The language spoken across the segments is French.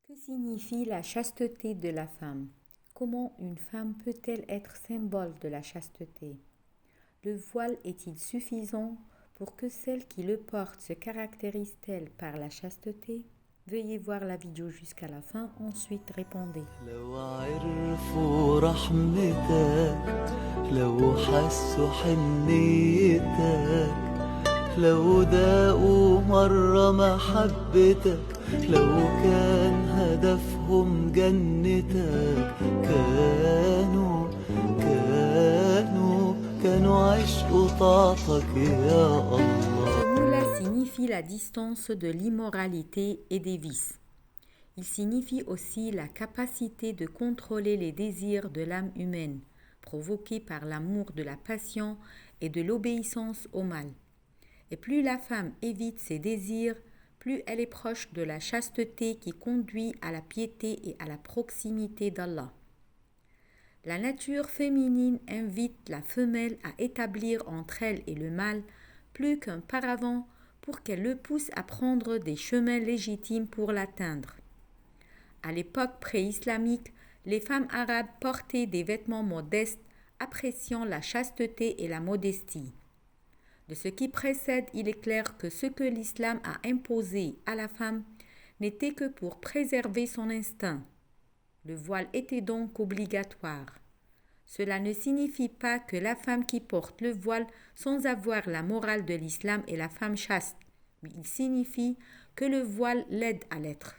Que signifie la chasteté de la femme? Comment une femme peut-elle être symbole de la chasteté? Le voile est-il suffisant pour que celle qui le porte se caractérise-t-elle par la chasteté? Veuillez voir la vidéo jusqu'à la fin, ensuite répondez. لو عرفوا رحمتك لو حسوا حنيتك لو داقوا مرة محبتك لو كان هدفهم جنتك كانوا عشقوا طاعتك يا الله. Ce mot-là signifie la distance de l'immoralité et des vices. Il signifie aussi la capacité de contrôler les désirs de l'âme humaine, provoqués par l'amour de la passion et de l'obéissance au mal. Et plus la femme évite ses désirs, plus elle est proche de la chasteté qui conduit à la piété et à la proximité d'Allah. La nature féminine invite la femelle à établir entre elle et le mal plus qu'un paravent pour qu'elle le pousse à prendre des chemins légitimes pour l'atteindre. À l'époque pré-islamique, les femmes arabes portaient des vêtements modestes, appréciant la chasteté et la modestie. De ce qui précède, il est clair que ce que l'islam a imposé à la femme n'était que pour préserver son instinct. Le voile était donc obligatoire. Cela ne signifie pas que la femme qui porte le voile sans avoir la morale de l'islam est la femme chaste, mais il signifie que le voile l'aide à l'être.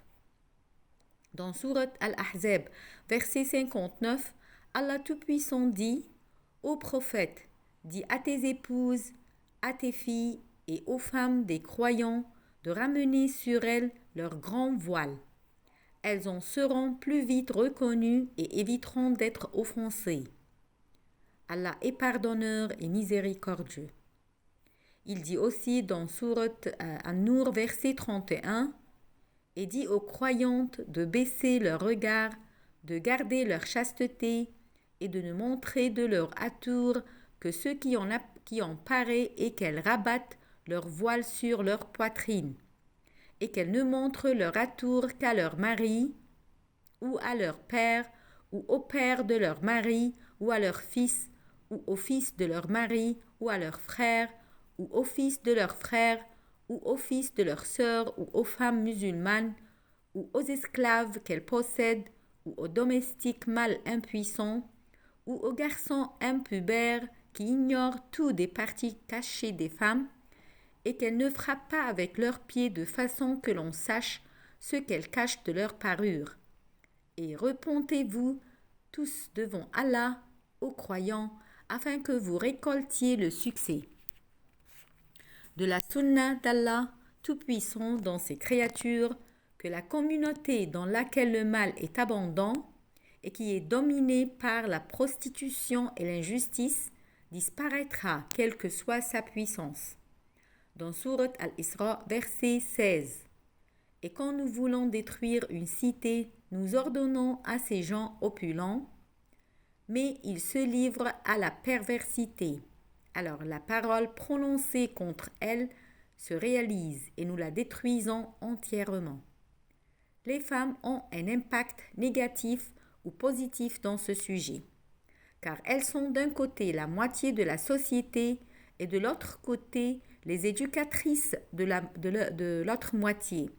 Dans Sourate Al-Ahzab, verset 59, Allah Tout-Puissant dit « Ô prophète, dis à tes épouses, à tes filles et aux femmes des croyants de ramener sur elles leur grand voile. Elles en seront plus vite reconnues et éviteront d'être offensées. Allah est pardonneur et miséricordieux. » Il dit aussi dans Sourate An-Nur, verset 31, « Et dit aux croyantes de baisser leur regard, de garder leur chasteté et de ne montrer de leur atour que ceux qui en paraît et qu'elles rabattent leur voile sur leur poitrine, et qu'elles ne montrent leur atour qu'à leur mari, ou à leur père, ou au père de leur mari, ou à leur fils, ou au fils de leur mari, ou à leur frère, ou au fils de leur frère, ou au fils de leur sœur, ou aux femmes musulmanes, ou aux esclaves qu'elles possèdent, ou aux domestiques mâles impuissants, ou aux garçons impubères qui ignorent tout des parties cachées des femmes, et qu'elles ne frappent pas avec leurs pieds de façon que l'on sache ce qu'elles cachent de leur parure. Et repentez-vous tous devant Allah, aux croyants, afin que vous récoltiez le succès. De la sunna d'Allah Tout-Puissant dans ses créatures, que la communauté dans laquelle le mal est abondant et qui est dominée par la prostitution et l'injustice disparaîtra quelle que soit sa puissance. Dans Sourate Al-Isra, verset 16. Et quand nous voulons détruire une cité, nous ordonnons à ces gens opulents, mais ils se livrent à la perversité. Alors la parole prononcée contre elle se réalise et nous la détruisons entièrement. Les femmes ont un impact négatif ou positif dans ce sujet, car elles sont d'un côté la moitié de la société et de l'autre côté les éducatrices de l'autre moitié.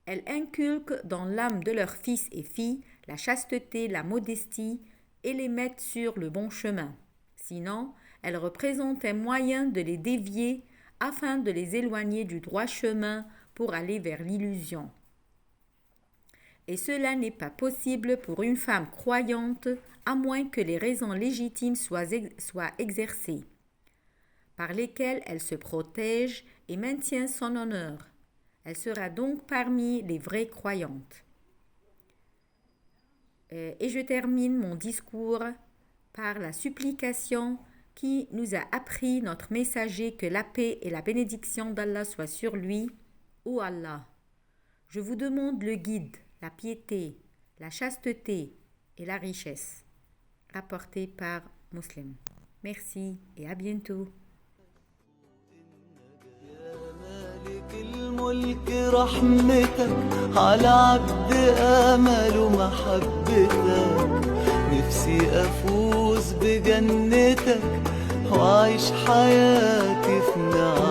Elles inculquent dans l'âme de leurs fils et filles la chasteté, la modestie et les mettent sur le bon chemin. Sinon, elles représentent un moyen de les dévier afin de les éloigner du droit chemin pour aller vers l'illusion. Et cela n'est pas possible pour une femme croyante à moins que les raisons légitimes soient exercées, par lesquelles elle se protège et maintient son honneur. Elle sera donc parmi les vraies croyantes. Et je termine mon discours par la supplication qui nous a appris notre messager, que la paix et la bénédiction d'Allah soient sur lui. Ô Allah, je vous demande le guide, la piété, la chasteté et la richesse. Rapporté par Muslim. Merci et à bientôt. ملك رحمتك على عبد أمل محبتك. نفسي أفوز بجنتك وأعيش حياتي في نعمتك.